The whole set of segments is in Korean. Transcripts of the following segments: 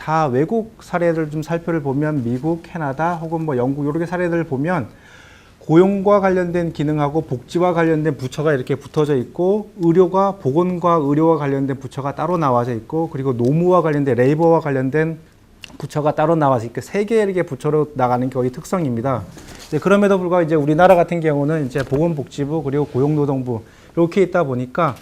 다 외국 사례를 좀 살펴보면 미국, 캐나다 혹은 뭐 영국 이렇게 사례들을 보면 고용과 관련된 기능하고 복지와 관련된 부처가 이렇게 붙어져 있고 의료가 보건과 의료와 관련된 부처가 따로 나와져 있고 그리고 노무와 관련된 레이버와 관련된 부처가 따로 나와서 이렇게 세 개의 이렇게 부처로 나가는 게 거의 특성입니다. 이제 그럼에도 불구하고 이제 우리나라 같은 경우는 이제 보건복지부 그리고 고용노동부 이렇게 있다 보니까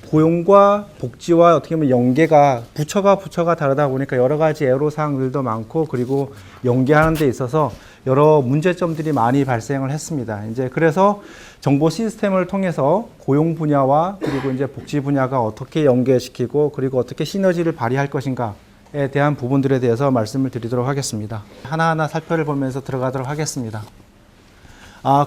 고용과 복지와 어떻게 보면 연계가 부처가 다르다 보니까 여러 가지 애로사항들도 많고 그리고 연계하는 데 있어서 여러 문제점들이 많이 발생을 했습니다. 이제 그래서 정보 시스템을 통해서 고용 분야와 그리고 이제 복지 분야가 어떻게 연계시키고 그리고 어떻게 시너지를 발휘할 것인가에 대한 부분들에 대해서 말씀을 드리도록 하겠습니다. 하나하나 살펴보면서 들어가도록 하겠습니다.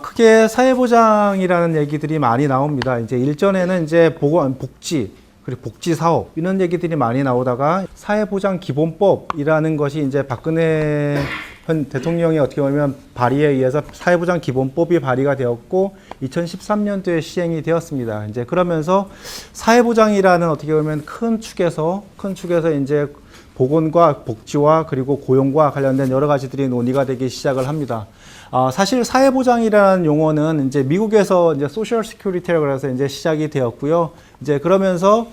크게 사회보장이라는 얘기들이 많이 나옵니다. 이제 일전에는 이제 보건, 복지, 그리고 복지 사업 이런 얘기들이 많이 나오다가 사회보장기본법이라는 것이 이제 박근혜 현 대통령이 어떻게 보면 발의에 의해서 사회보장기본법이 발의가 되었고 2013년도에 시행이 되었습니다. 이제 그러면서 사회보장이라는 어떻게 보면 큰 축에서 이제 보건과 복지와 그리고 고용과 관련된 여러 가지들이 논의가 되기 시작을 합니다. 사실 사회보장이라는 용어는 이제 미국에서 이제 소셜 시큐리티라고 해서 이제 시작이 되었고요. 이제 그러면서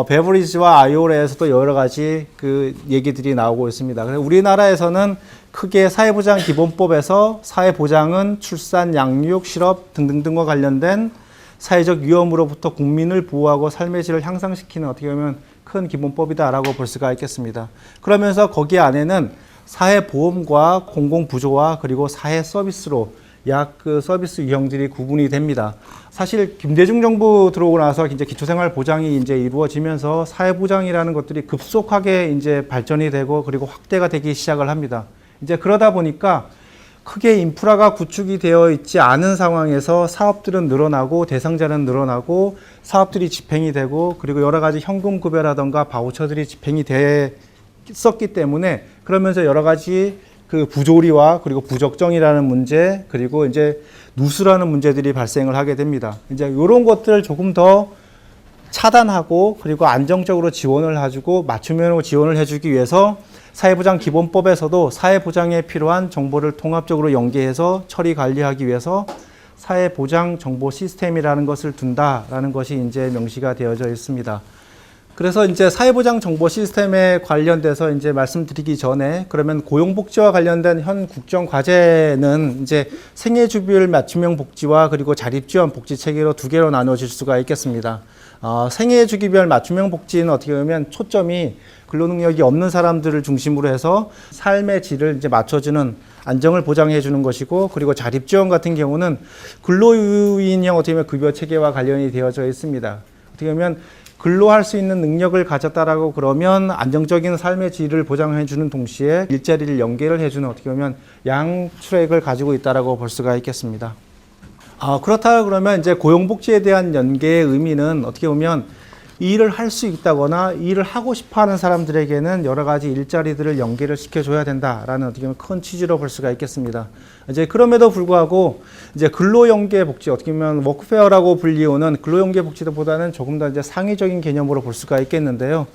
베버리지와 아이오라에서도 여러 가지 그 얘기들이 나오고 있습니다. 그래서 우리나라에서는 크게 사회보장기본법에서 사회보장은 출산, 양육, 실업 등등등과 관련된 사회적 위험으로부터 국민을 보호하고 삶의 질을 향상시키는 어떻게 보면 큰 기본법이다라고 볼 수가 있겠습니다. 그러면서 거기 안에는 사회보험과 공공부조와 그리고 사회서비스로 약 그 서비스 유형들이 구분이 됩니다. 사실 김대중 정부 들어오고 나서 이제 기초생활보장이 이제 이루어지면서 사회보장이라는 것들이 급속하게 이제 발전이 되고 그리고 확대가 되기 시작을 합니다. 이제 그러다 보니까 크게 인프라가 구축이 되어 있지 않은 상황에서 사업들은 늘어나고 대상자는 늘어나고 사업들이 집행이 되고 그리고 여러 가지 현금급여라던가 바우처들이 집행이 됐었기 때문에 그러면서 여러 가지 그 부조리와 그리고 부적정이라는 문제 그리고 이제 누수라는 문제들이 발생을 하게 됩니다. 이제 이런 것들을 조금 더 차단하고 그리고 안정적으로 지원을 해주고 맞춤형으로 지원을 해주기 위해서 사회보장기본법에서도 사회보장에 필요한 정보를 통합적으로 연계해서 처리 관리하기 위해서 사회보장 정보 시스템이라는 것을 둔다라는 것이 이제 명시가 되어져 있습니다. 그래서 이제 사회보장 정보 시스템에 관련돼서 이제 말씀드리기 전에 그러면 고용복지와 관련된 현 국정 과제는 이제 생애주별 맞춤형 복지와 그리고 자립지원 복지 체계로 두 개로 나눠질 수가 있겠습니다. 생애주기별 맞춤형 복지는 어떻게 보면 초점이 근로능력이 없는 사람들을 중심으로 해서 삶의 질을 이제 맞춰주는 안정을 보장해 주는 것이고 그리고 자립지원 같은 경우는 근로유인형 어떻게 보면 급여 체계와 관련이 되어져 있습니다. 어떻게 보면 근로할 수 있는 능력을 가졌다라고 그러면 안정적인 삶의 질을 보장해 주는 동시에 일자리를 연계를 해주는 어떻게 보면 양트랙을 가지고 있다라고 볼 수가 있겠습니다. 그렇다 그러면 이제 고용복지에 대한 연계의 의미는 어떻게 보면 일을 할 수 있다거나 일을 하고 싶어 하는 사람들에게는 여러 가지 일자리들을 연계를 시켜줘야 된다라는 어떻게 보면 큰 취지로 볼 수가 있겠습니다. 이제 그럼에도 불구하고 이제 근로연계 복지 어떻게 보면 워크페어라고 불리우는 근로연계 복지보다는 조금 더 이제 상위적인 개념으로 볼 수가 있겠는데요.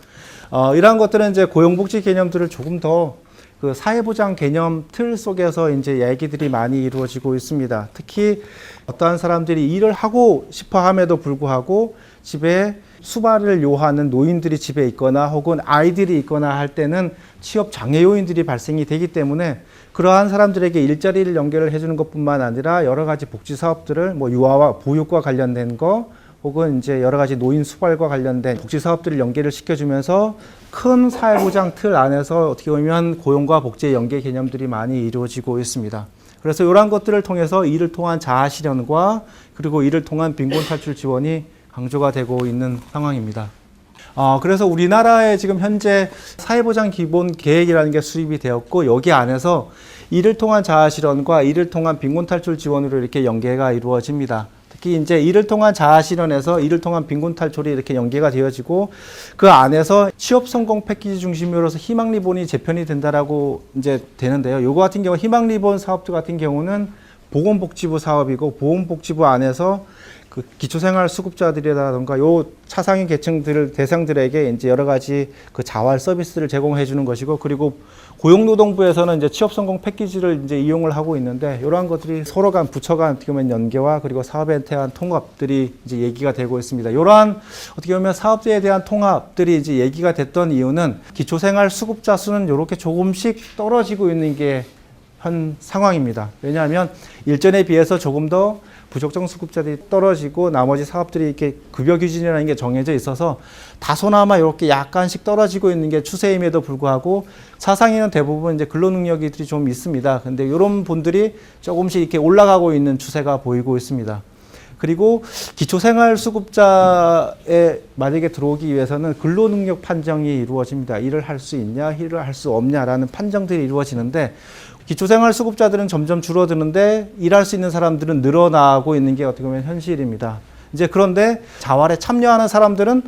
이러한 것들은 이제 고용복지 개념들을 조금 더 그 사회보장 개념 틀 속에서 이제 얘기들이 많이 이루어지고 있습니다. 특히 어떠한 사람들이 일을 하고 싶어 함에도 불구하고 집에 수발을 요하는 노인들이 집에 있거나 혹은 아이들이 있거나 할 때는 취업 장애 요인들이 발생이 되기 때문에 그러한 사람들에게 일자리를 연결을 해주는 것뿐만 아니라 여러 가지 복지 사업들을 뭐 유아와 보육과 관련된 거 혹은 이제 여러 가지 노인 수발과 관련된 복지 사업들을 연계를 시켜주면서 큰 사회보장 틀 안에서 어떻게 보면 고용과 복지의 연계 개념들이 많이 이루어지고 있습니다. 그래서 이러한 것들을 통해서 이를 통한 자아 실현과 그리고 이를 통한 빈곤 탈출 지원이 강조가 되고 있는 상황입니다. 그래서 우리나라에 지금 현재 사회보장 기본 계획이라는 게 수립이 되었고 여기 안에서 이를 통한 자아 실현과 이를 통한 빈곤 탈출 지원으로 이렇게 연계가 이루어집니다. 특히 이제 이를 통한 자아 실현에서 이를 통한 빈곤 탈출이 이렇게 연계가 되어지고 그 안에서 취업 성공 패키지 중심으로서 희망 리본이 재편이 된다라고 이제 되는데요. 요거 같은 경우 희망 리본 사업들 같은 경우는 보건복지부 사업이고 보건복지부 안에서 그 기초생활수급자들이라든가 요 차상위 계층들 대상들에게 이제 여러 가지 그 자활 서비스를 제공해 주는 것이고, 그리고 고용노동부에서는 이제 취업성공 패키지를 이제 이용을 하고 있는데, 이러한 것들이 서로 간 부처 간 어떻게 보면 연계와 그리고 사업에 대한 통합들이 이제 얘기가 되고 있습니다. 이러한 어떻게 보면 사업에 대한 통합들이 이제 얘기가 됐던 이유는 기초생활수급자 수는 이렇게 조금씩 떨어지고 있는 게 현 상황입니다. 왜냐하면 일전에 비해서 조금 더 부적정 수급자들이 떨어지고 나머지 사업들이 이렇게 급여 기준이라는 게 정해져 있어서 다소나마 이렇게 약간씩 떨어지고 있는 게 추세임에도 불구하고 사상에는 대부분 이제 근로능력이들이 좀 있습니다. 근데 이런 분들이 조금씩 이렇게 올라가고 있는 추세가 보이고 있습니다. 그리고 기초생활수급자에 만약에 들어오기 위해서는 근로능력 판정이 이루어집니다. 일을 할 수 있냐, 일을 할 수 없냐라는 판정들이 이루어지는데, 기초생활수급자들은 점점 줄어드는데 일할 수 있는 사람들은 늘어나고 있는 게 어떻게 보면 현실입니다. 이제 그런데 자활에 참여하는 사람들은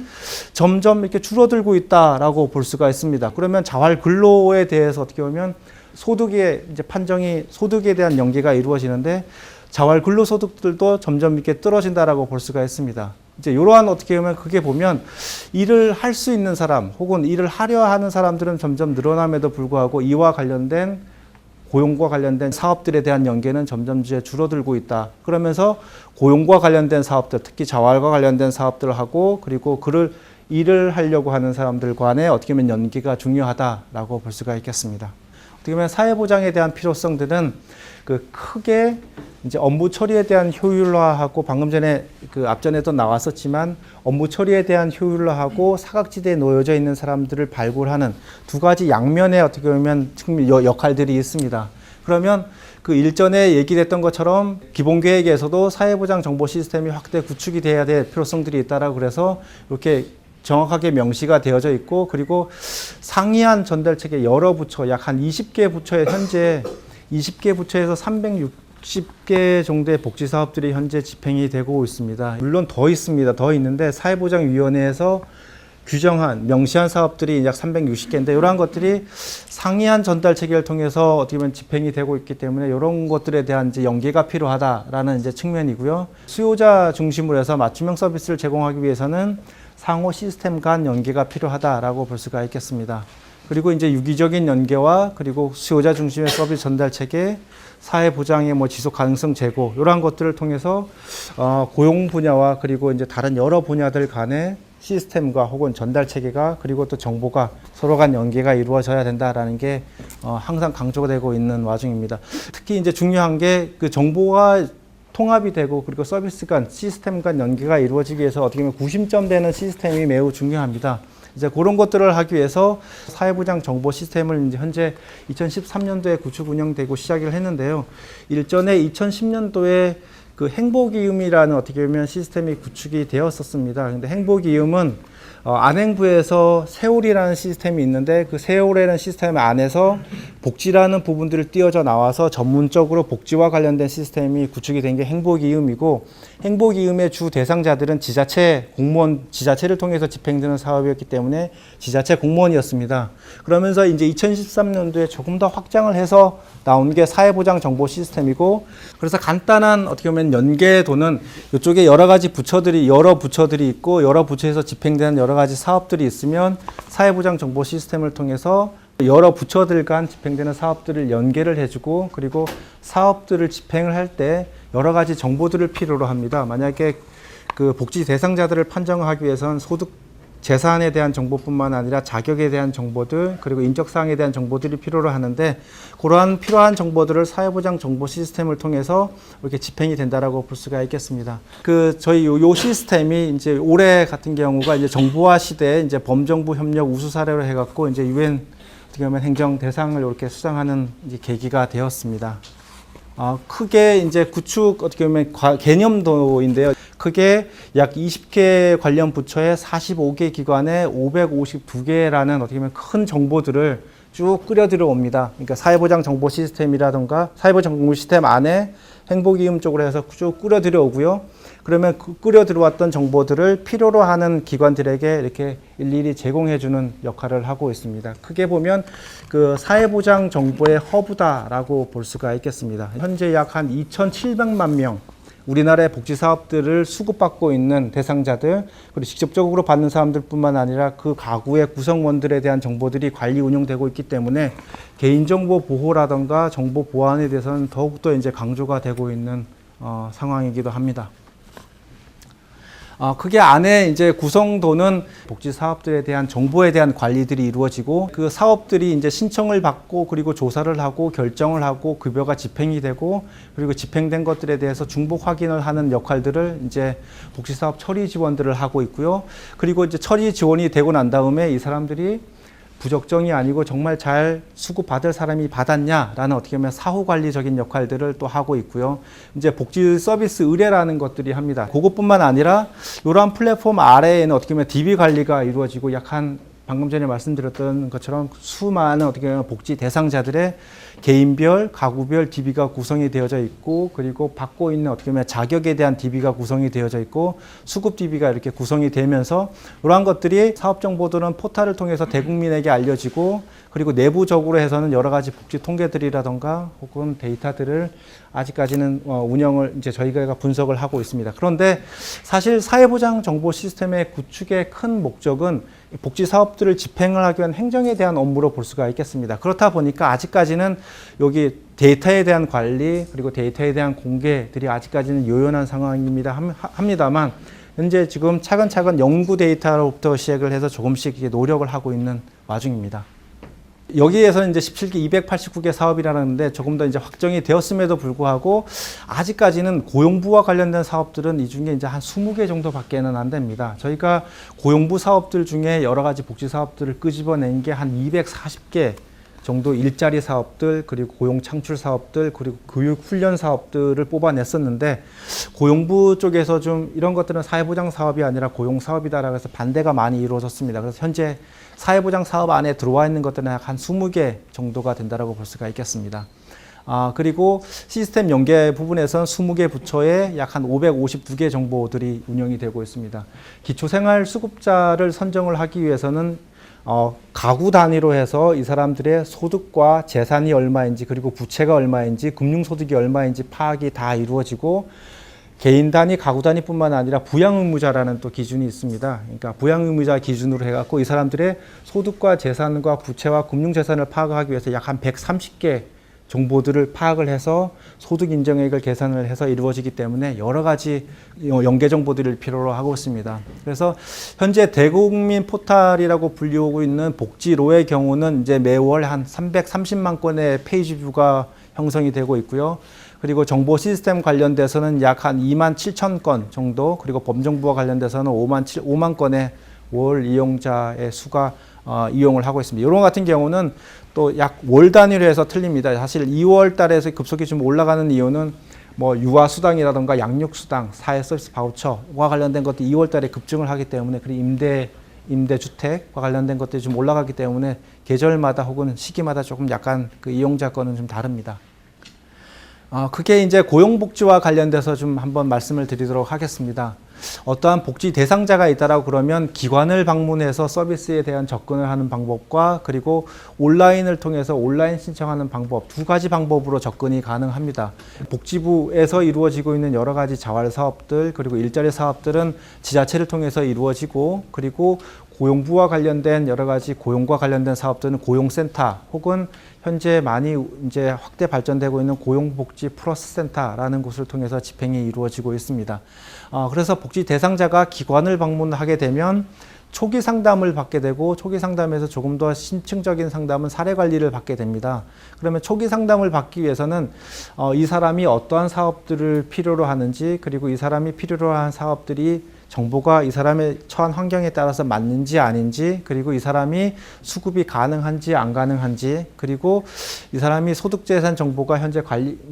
점점 이렇게 줄어들고 있다라고 볼 수가 있습니다. 그러면 자활 근로에 대해서 어떻게 보면 소득의 이제 판정이 소득에 대한 연계가 이루어지는데, 자활 근로소득들도 점점 이렇게 떨어진다라고 볼 수가 있습니다. 이제 이러한 어떻게 보면 그게 보면 일을 할 수 있는 사람 혹은 일을 하려 하는 사람들은 점점 늘어남에도 불구하고 이와 관련된 고용과 관련된 사업들에 대한 연계는 점점 줄어들고 있다. 그러면서 고용과 관련된 사업들, 특히 자활과 관련된 사업들을 하고, 그리고 일을 하려고 하는 사람들 간에 어떻게 보면 연계가 중요하다라고 볼 수가 있겠습니다. 어떻게 보면 사회보장에 대한 필요성들은 그 크게 이제 업무 처리에 대한 효율화하고, 방금 전에 그 앞전에도 나왔었지만 업무 처리에 대한 효율화하고 사각지대에 놓여져 있는 사람들을 발굴하는 두 가지 양면의 어떻게 보면 역할들이 있습니다. 그러면 그 일전에 얘기했던 것처럼 기본계획에서도 사회보장 정보 시스템이 확대 구축이 돼야 될 필요성들이 있다라고 그래서 이렇게 정확하게 명시가 되어져 있고, 그리고 상이한 전달 체계 여러 부처 약 한 20개 부처에 현재 20개 부처에서 360개 정도의 복지 사업들이 현재 집행이 되고 있습니다. 물론 더 있습니다. 더 있는데 사회보장위원회에서 규정한 명시한 사업들이 약 360개인데, 이러한 것들이 상이한 전달 체계를 통해서 어떻게 보면 집행이 되고 있기 때문에 이런 것들에 대한 이제 연계가 필요하다라는 이제 측면이고요. 수요자 중심으로 해서 맞춤형 서비스를 제공하기 위해서는 상호 시스템 간 연계가 필요하다라고 볼 수가 있겠습니다. 그리고 이제 유기적인 연계와 그리고 수요자 중심의 서비스 전달 체계, 사회 보장의 지속 가능성 제고, 이러한 것들을 통해서 고용 분야와 그리고 이제 다른 여러 분야들 간의 시스템과 혹은 전달 체계가 그리고 또 정보가 서로 간 연계가 이루어져야 된다라는 게 항상 강조가 되고 있는 와중입니다. 특히 이제 중요한 게 그 정보가 통합이 되고 그리고 서비스 간 시스템 간 연계가 이루어지기 위해서 어떻게 보면 구심점 되는 시스템이 매우 중요합니다. 이제 그런 것들을 하기 위해서 사회보장 정보 시스템을 이제 현재 2013년도에 구축 운영되고 시작을 했는데요. 일전에 2010년도에 그 행복이음이라는 어떻게 보면 시스템이 구축이 되었었습니다. 근데 행복이음은 안행부에서 세월이라는 시스템이 있는데, 그 세월이라는 시스템 안에서 복지라는 부분들을 띄어져 나와서 전문적으로 복지와 관련된 시스템이 구축이 된 게 행복이음이고, 행복이음의 주 대상자들은 지자체 공무원, 지자체를 통해서 집행되는 사업이었기 때문에 지자체 공무원이었습니다. 그러면서 이제 2013년도에 조금 더 확장을 해서 나온 게 사회보장 정보 시스템이고, 그래서 간단한 어떻게 보면 연계도는 이쪽에 여러 부처들이 있고, 여러 부처에서 집행되는 여러 가지 사업들이 있으면 사회보장 정보 시스템을 통해서 여러 부처들 간 집행되는 사업들을 연계를 해주고, 그리고 사업들을 집행을 할 때 여러 가지 정보들을 필요로 합니다. 만약에 그 복지 대상자들을 판정하기 위해서는 소득 재산에 대한 정보뿐만 아니라 자격에 대한 정보들, 그리고 인적사항에 대한 정보들이 필요로 하는데, 그러한 필요한 정보들을 사회보장 정보 시스템을 통해서 이렇게 집행이 된다라고 볼 수가 있겠습니다. 저희 요 시스템이 이제 올해 같은 경우가 이제 정보화 시대에 이제 범정부 협력 우수 사례로 해갖고 이제 UN 어떻게 보면 행정 대상을 이렇게 수상하는 이제 계기가 되었습니다. 크게 이제 구축 어떻게 보면 개념도인데요. 크게 약 20개 관련 부처의 45개 기관에 552개라는 어떻게 보면 큰 정보들을 쭉 끌어 들어옵니다. 그러니까 사회보장 정보 시스템이라든가 사회보장 정보 시스템 안에 행복이음 쪽으로 해서 쭉 끌어 들어오고요. 그러면 끌어 들어왔던 정보들을 필요로 하는 기관들에게 이렇게 일일이 제공해주는 역할을 하고 있습니다. 크게 보면 그 사회보장 정보의 허브다라고 볼 수가 있겠습니다. 현재 약 한 2,700만 명 우리나라의 복지 사업들을 수급받고 있는 대상자들, 그리고 직접적으로 받는 사람들뿐만 아니라 그 가구의 구성원들에 대한 정보들이 관리 운영되고 있기 때문에 개인정보 보호라든가 정보 보안에 대해서는 더욱더 이제 강조가 되고 있는 상황이기도 합니다. 그게 안에 이제 구성도는 복지 사업들에 대한 정보에 대한 관리들이 이루어지고 그 사업들이 이제 신청을 받고 그리고 조사를 하고 결정을 하고 급여가 집행이 되고 그리고 집행된 것들에 대해서 중복 확인을 하는 역할들을 이제 복지 사업 처리 지원들을 하고 있고요. 그리고 이제 처리 지원이 되고 난 다음에 이 사람들이 부적정이 아니고 정말 잘 수급받을 사람이 받았냐라는 어떻게 보면 사후 관리적인 역할들을 또 하고 있고요. 이제 복지 서비스 의뢰라는 것들이 합니다. 그것뿐만 아니라 이러한 플랫폼 아래에는 어떻게 보면 DB 관리가 이루어지고 약한 방금 전에 말씀드렸던 것처럼 수많은 어떻게 보면 복지 대상자들의 개인별, 가구별 DB가 구성이 되어져 있고 그리고 받고 있는 어떻게 보면 자격에 대한 DB가 구성이 되어져 있고 수급 DB가 이렇게 구성이 되면서 이러한 것들이 사업 정보들은 포털을 통해서 대국민에게 알려지고 그리고 내부적으로 해서는 여러 가지 복지 통계들이라던가 혹은 데이터들을 아직까지는 운영을 이제 저희가 분석을 하고 있습니다. 그런데 사실 사회보장 정보 시스템의 구축의 큰 목적은 복지 사업들을 집행을 하기 위한 행정에 대한 업무로 볼 수가 있겠습니다. 그렇다 보니까 아직까지는 여기 데이터에 대한 관리 그리고 데이터에 대한 공개들이 아직까지는 요연한 상황입니다. 합니다만 현재 지금 차근차근 연구 데이터로부터 시작을 해서 조금씩 노력을 하고 있는 와중입니다. 여기에서 이제 17개 289개 사업이라는데 조금 더 이제 확정이 되었음에도 불구하고 아직까지는 고용부와 관련된 사업들은 이 중에 이제 한 20개 정도밖에는 안 됩니다. 저희가 고용부 사업들 중에 여러 가지 복지 사업들을 끄집어낸 게 한 240개 정도 일자리 사업들 그리고 고용 창출 사업들 그리고 교육 훈련 사업들을 뽑아냈었는데 고용부 쪽에서 좀 이런 것들은 사회보장 사업이 아니라 고용 사업이다라고 해서 반대가 많이 이루어졌습니다. 그래서 현재 사회보장 사업 안에 들어와 있는 것들은 약 한 20개 정도가 된다라고 볼 수가 있겠습니다. 그리고 시스템 연계 부분에서는 20개 부처에 약 한 552개 정보들이 운영이 되고 있습니다. 기초생활수급자를 선정을 하기 위해서는 가구 단위로 해서 이 사람들의 소득과 재산이 얼마인지 그리고 부채가 얼마인지 금융소득이 얼마인지 파악이 다 이루어지고 개인 단위, 가구 단위뿐만 아니라 부양의무자라는 또 기준이 있습니다. 그러니까 부양의무자 기준으로 해갖고 이 사람들의 소득과 재산과 부채와 금융재산을 파악하기 위해서 약 한 130개 정보들을 파악을 해서 소득 인정액을 계산을 해서 이루어지기 때문에 여러 가지 연계 정보들을 필요로 하고 있습니다. 그래서 현재 대국민 포털이라고 불리우고 있는 복지로의 경우는 이제 매월 한 330만 건의 페이지 뷰가 형성이 되고 있고요. 그리고 정보 시스템 관련돼서는 약 한 2만 7천 건 정도, 그리고 범정부와 관련돼서는 5만 건의 월 이용자의 수가 이용을 하고 있습니다. 이런 같은 경우는 또 약 월 단위로 해서 틀립니다. 사실 2월 달에서 급속히 좀 올라가는 이유는 뭐 유아수당이라든가 양육수당, 사회서비스 바우처와 관련된 것도 2월 달에 급증을 하기 때문에 그리고 임대주택과 관련된 것들이 좀 올라가기 때문에 계절마다 혹은 시기마다 조금 약간 그 이용자 건은 좀 다릅니다. 그게 이제 고용복지와 관련돼서 좀 한번 말씀을 드리도록 하겠습니다. 어떠한 복지 대상자가 있다라고 그러면 기관을 방문해서 서비스에 대한 접근을 하는 방법과 그리고 온라인을 통해서 온라인 신청하는 방법, 두 가지 방법으로 접근이 가능합니다. 복지부에서 이루어지고 있는 여러 가지 자활 사업들 그리고 일자리 사업들은 지자체를 통해서 이루어지고 그리고 고용부와 관련된 여러 가지 고용과 관련된 사업들은 고용센터 혹은 현재 많이 이제 확대 발전되고 있는 고용복지 플러스 센터라는 곳을 통해서 집행이 이루어지고 있습니다. 그래서 복지 대상자가 기관을 방문하게 되면 초기 상담을 받게 되고 초기 상담에서 조금 더 심층적인 상담은 사례 관리를 받게 됩니다. 그러면 초기 상담을 받기 위해서는 이 사람이 어떠한 사업들을 필요로 하는지 그리고 이 사람이 필요로 한 사업들이 정보가 이 사람의 처한 환경에 따라서 맞는지 아닌지, 그리고 이 사람이 수급이 가능한지 안 가능한지, 그리고 이 사람이 소득재산 정보가 현재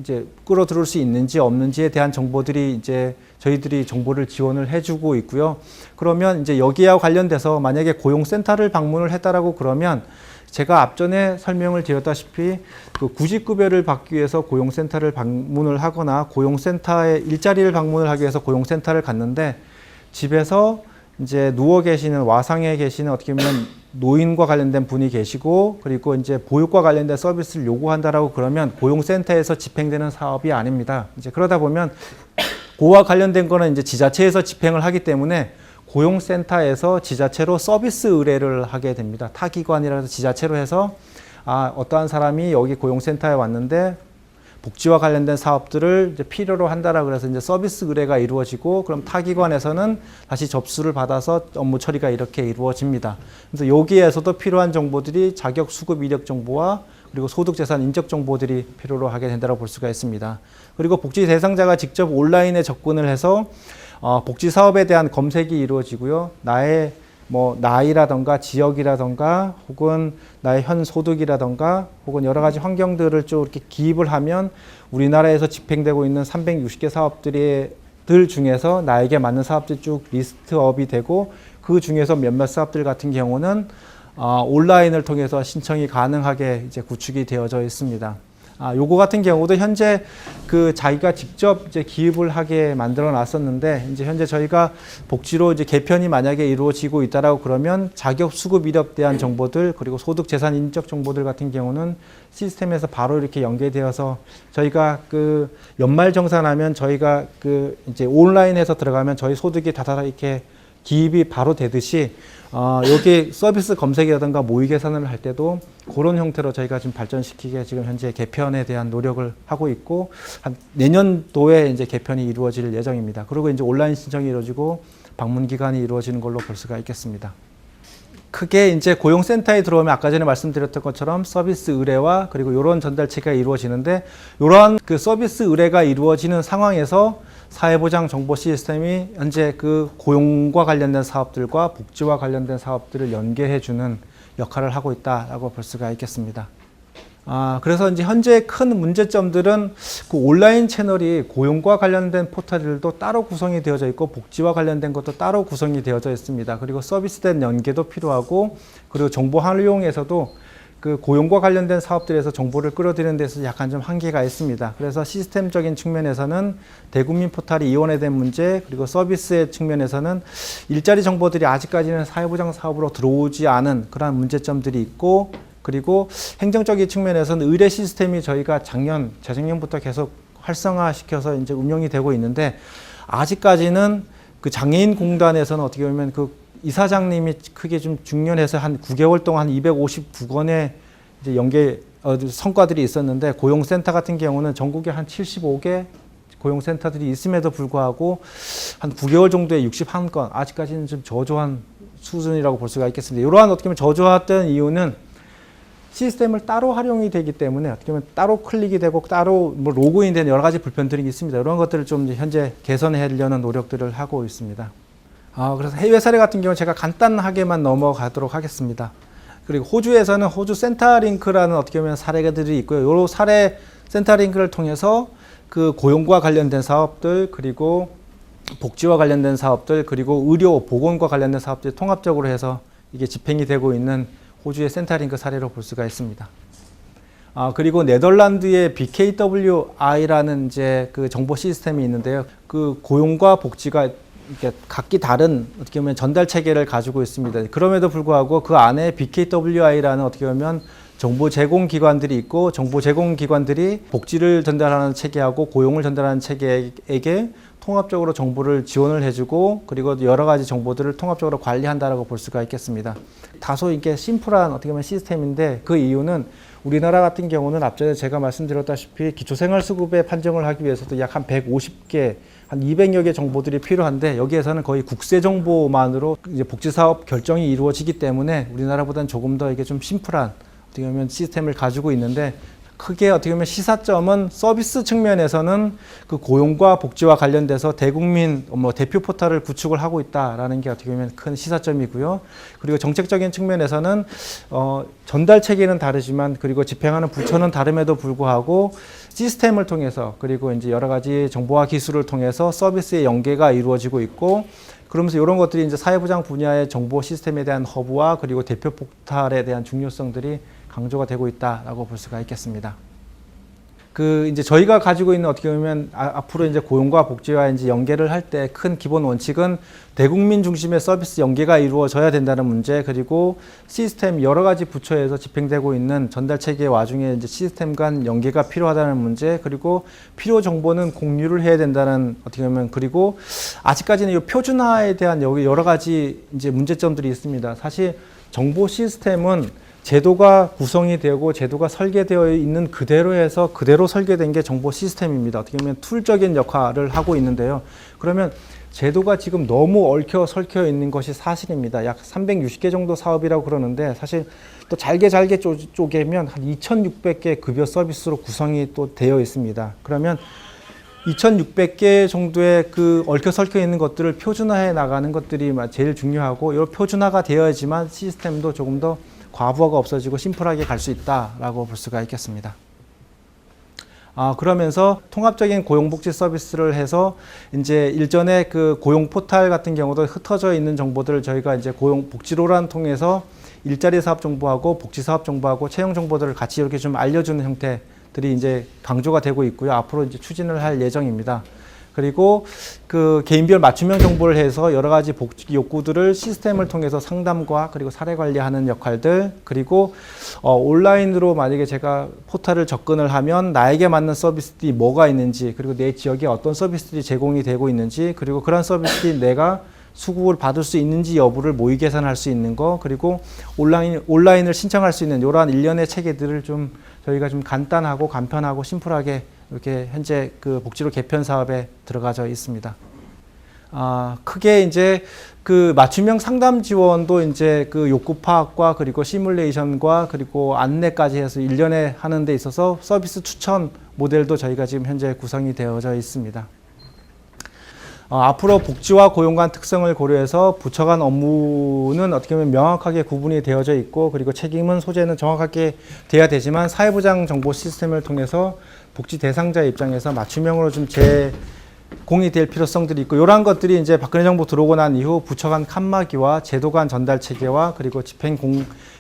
이제 끌어들일 수 있는지 없는지에 대한 정보들이 이제 저희들이 정보를 지원을 해주고 있고요. 그러면 이제 여기와 관련돼서 만약에 고용센터를 방문을 했다라고 그러면 제가 앞전에 설명을 드렸다시피 그 구직급여를 받기 위해서 고용센터를 방문을 하거나 고용센터에 일자리를 방문을 하기 위해서 고용센터를 갔는데 집에서 이제 누워 계시는 와상에 계시는 어떻게 보면 노인과 관련된 분이 계시고 그리고 이제 보육과 관련된 서비스를 요구한다라고 그러면 고용센터에서 집행되는 사업이 아닙니다. 이제 그러다 보면 그와 관련된 거는 이제 지자체에서 집행을 하기 때문에 고용센터에서 지자체로 서비스 의뢰를 하게 됩니다. 타기관이라서 지자체로 해서 어떠한 사람이 여기 고용센터에 왔는데 복지와 관련된 사업들을 이제 필요로 한다라 그래서 이제 서비스 의뢰가 이루어지고 그럼 타기관에서는 다시 접수를 받아서 업무 처리가 이렇게 이루어집니다. 그래서 여기에서도 필요한 정보들이 자격 수급 이력 정보와 그리고 소득재산 인적 정보들이 필요로 하게 된다고 볼 수가 있습니다. 그리고 복지 대상자가 직접 온라인에 접근을 해서 복지 사업에 대한 검색이 이루어지고요. 나의 뭐 나이라던가 지역이라던가 혹은 나의 현 소득이라던가 혹은 여러 가지 환경들을 쭉 이렇게 기입을 하면 우리나라에서 집행되고 있는 360개 사업들 중에서 나에게 맞는 사업들이 쭉 리스트업이 되고 그 중에서 몇몇 사업들 같은 경우는 온라인을 통해서 신청이 가능하게 이제 구축이 되어져 있습니다. 요거 같은 경우도 현재 그 자기가 직접 이제 기입을 하게 만들어 놨었는데 이제 현재 저희가 복지로 이제 개편이 만약에 이루어지고 있다라고 그러면 자격 수급 이력 대한 정보들 그리고 소득 재산 인적 정보들 같은 경우는 시스템에서 바로 이렇게 연계되어서 저희가 그 연말 정산하면 저희가 그 이제 온라인에서 들어가면 저희 소득이 다다다 이렇게 기입이 바로 되듯이 여기 서비스 검색이라든가 모의 계산을 할 때도 그런 형태로 저희가 지금 발전시키게 지금 현재 개편에 대한 노력을 하고 있고 한 내년도에 이제 개편이 이루어질 예정입니다. 그리고 이제 온라인 신청이 이루어지고 방문 기간이 이루어지는 걸로 볼 수가 있겠습니다. 크게 이제 고용센터에 들어오면 아까 전에 말씀드렸던 것처럼 서비스 의뢰와 그리고 이런 전달 체계가 이루어지는데 이러한 그 서비스 의뢰가 이루어지는 상황에서 사회보장 정보 시스템이 현재 그 고용과 관련된 사업들과 복지와 관련된 사업들을 연계해주는 역할을 하고 있다라고 볼 수가 있겠습니다. 그래서 이제 현재 큰 문제점들은 그 온라인 채널이 고용과 관련된 포털들도 따로 구성이 되어져 있고 복지와 관련된 것도 따로 구성이 되어져 있습니다. 그리고 서비스된 연계도 필요하고 그리고 정보 활용에서도 그 고용과 관련된 사업들에서 정보를 끌어들이는 데서 약간 좀 한계가 있습니다. 그래서 시스템적인 측면에서는 대국민 포털이 이원화된 문제 그리고 서비스의 측면에서는 일자리 정보들이 아직까지는 사회보장 사업으로 들어오지 않은 그런 문제점들이 있고 그리고 행정적인 측면에서는 의뢰 시스템이 저희가 재작년부터 계속 활성화시켜서 이제 운영이 되고 있는데 아직까지는 그 장애인 공단에서는 어떻게 보면 그 이사장님이 크게 좀 중년해서 한 9개월 동안 259건의 이제 연계 성과들이 있었는데 고용센터 같은 경우는 전국에 한 75개 고용센터들이 있음에도 불구하고 한 9개월 정도에 61건 아직까지는 좀 저조한 수준이라고 볼 수가 있겠습니다. 이러한 어떻게 보면 저조했던 이유는 시스템을 따로 활용이 되기 때문에 어떻게 보면 따로 클릭이 되고 따로 뭐 로그인 되는 여러 가지 불편들이 있습니다. 이런 것들을 좀 현재 개선하려는 노력들을 하고 있습니다. 그래서 해외 사례 같은 경우는 제가 간단하게만 넘어가도록 하겠습니다. 그리고 호주에서는 호주 센터링크라는 어떻게 보면 사례들이 있고요. 이 사례 센터링크를 통해서 그 고용과 관련된 사업들 그리고 복지와 관련된 사업들 그리고 의료 보건과 관련된 사업들이 통합적으로 해서 이게 집행이 되고 있는 호주의 센터링크 사례로 볼 수가 있습니다. 그리고 네덜란드의 BKWI라는 이제 그 정보 시스템이 있는데요. 그 고용과 복지가 이렇게 각기 다른 어떻게 보면 전달 체계를 가지고 있습니다. 그럼에도 불구하고 그 안에 BKWI라는 어떻게 보면 정보 제공 기관들이 있고 정보 제공 기관들이 복지를 전달하는 체계하고 고용을 전달하는 체계에게 통합적으로 정보를 지원을 해주고 그리고 여러 가지 정보들을 통합적으로 관리한다라고 볼 수가 있겠습니다. 다소 이게 심플한 어떻게 보면 시스템인데 그 이유는 우리나라 같은 경우는 앞전에 제가 말씀드렸다시피 기초생활수급에 판정을 하기 위해서도 약 한 150개, 한 200여 개 정보들이 필요한데 여기에서는 거의 국세 정보만으로 이제 복지사업 결정이 이루어지기 때문에 우리나라보다는 조금 더 이게 좀 심플한 어떻게 보면 시스템을 가지고 있는데 크게 어떻게 보면 시사점은 서비스 측면에서는 그 고용과 복지와 관련돼서 대국민 대표 포털을 구축을 하고 있다라는 게 어떻게 보면 큰 시사점이고요. 그리고 정책적인 측면에서는 전달 체계는 다르지만 그리고 집행하는 부처는 다름에도 불구하고 시스템을 통해서 그리고 이제 여러 가지 정보화 기술을 통해서 서비스의 연계가 이루어지고 있고 그러면서 이런 것들이 이제 사회보장 분야의 정보 시스템에 대한 허브와 그리고 대표 포털에 대한 중요성들이 강조가 되고 있다라고 볼 수가 있겠습니다. 이제 저희가 가지고 있는 어떻게 보면 앞으로 이제 고용과 복지와 이제 연계를 할 때 큰 기본 원칙은 대국민 중심의 서비스 연계가 이루어져야 된다는 문제, 그리고 시스템 여러 가지 부처에서 집행되고 있는 전달 체계 와중에 이제 시스템 간 연계가 필요하다는 문제, 그리고 필요 정보는 공유를 해야 된다는 어떻게 보면, 그리고 아직까지는 이 표준화에 대한 여러 가지 이제 문제점들이 있습니다. 사실 정보 시스템은 제도가 구성이 되고 제도가 설계되어 있는 그대로 해서 그대로 설계된 게 정보 시스템입니다. 어떻게 보면 툴적인 역할을 하고 있는데요. 그러면 제도가 지금 너무 얽혀 설켜 있는 것이 사실입니다. 약 360개 정도 사업이라고 그러는데 사실 또 잘게 쪼개면 한 2,600개 급여 서비스로 구성이 또 되어 있습니다. 그러면 2,600개 정도의 그 얽혀 설켜 있는 것들을 표준화해 나가는 것들이 제일 중요하고, 이 표준화가 되어야지만 시스템도 조금 더 과부하가 없어지고 심플하게 갈 수 있다라고 볼 수가 있겠습니다. 그러면서 통합적인 고용복지 서비스를 해서 이제 일전에 그 고용 포털 같은 경우도 흩어져 있는 정보들을 저희가 이제 고용복지로란 통해서 일자리 사업 정보하고 복지 사업 정보하고 채용 정보들을 같이 이렇게 좀 알려주는 형태들이 이제 강조가 되고 있고요. 앞으로 이제 추진을 할 예정입니다. 그리고 그 개인별 맞춤형 정보를 해서 여러 가지 복지 욕구들을 시스템을 통해서 상담과 그리고 사례 관리하는 역할들, 그리고 온라인으로 만약에 제가 포털을 접근을 하면 나에게 맞는 서비스들이 뭐가 있는지, 그리고 내 지역에 어떤 서비스들이 제공이 되고 있는지, 그리고 그런 서비스들이 내가 수급을 받을 수 있는지 여부를 모의 계산할 수 있는 거, 그리고 온라인을 신청할 수 있는 이러한 일련의 체계들을 좀 저희가 좀 간단하고 간편하고 심플하게 이렇게 현재 그 복지로 개편 사업에 들어가져 있습니다. 크게 이제 그 맞춤형 상담 지원도 이제 그 욕구 파악과 그리고 시뮬레이션과 그리고 안내까지 해서 일련에 하는 데 있어서 서비스 추천 모델도 저희가 지금 현재 구성이 되어져 있습니다. 앞으로 복지와 고용 간 특성을 고려해서 부처 간 업무는 어떻게 보면 명확하게 구분이 되어져 있고, 그리고 책임은 소재는 정확하게 돼야 되지만 사회보장 정보 시스템을 통해서 복지 대상자 입장에서 맞춤형으로 좀 제공이 될 필요성들이 있고, 이러한 것들이 이제 박근혜 정부 들어오고 난 이후 부처 간 칸막이와 제도 간 전달 체계와 그리고 집행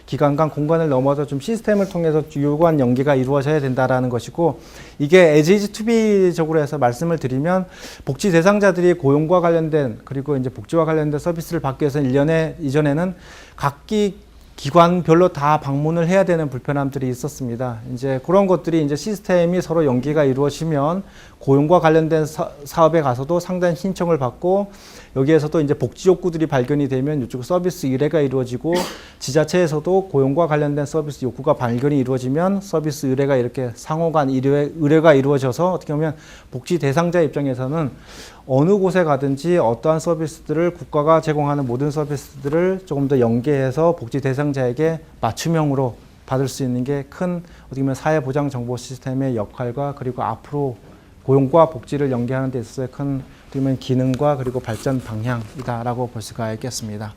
기관 간 공간을 넘어서 좀 시스템을 통해서 유효한 연계가 이루어져야 된다라는 것이고, 이게 as is to be적으로 해서 말씀을 드리면 복지 대상자들이 고용과 관련된 그리고 이제 복지와 관련된 서비스를 받기 위해서 이전에는 각기 기관별로 다 방문을 해야 되는 불편함들이 있었습니다. 이제 그런 것들이 이제 시스템이 서로 연계가 이루어지면 고용과 관련된 사업에 가서도 상단 신청을 받고, 여기에서도 이제 복지 욕구들이 발견이 되면 이쪽 서비스 의뢰가 이루어지고, 지자체에서도 고용과 관련된 서비스 욕구가 발견이 이루어지면 서비스 의뢰가 이렇게 상호간 의뢰가 이루어져서 어떻게 보면 복지 대상자 입장에서는 어느 곳에 가든지 어떠한 서비스들을 국가가 제공하는 모든 서비스들을 조금 더 연계해서 복지 대상자에게 맞춤형으로 받을 수 있는 게 큰 어떻게 보면 사회보장 정보 시스템의 역할과 그리고 앞으로 고용과 복지를 연계하는 데 있어서의 큰 어떻게 보면 기능과 그리고 발전 방향이다라고 볼 수가 있겠습니다.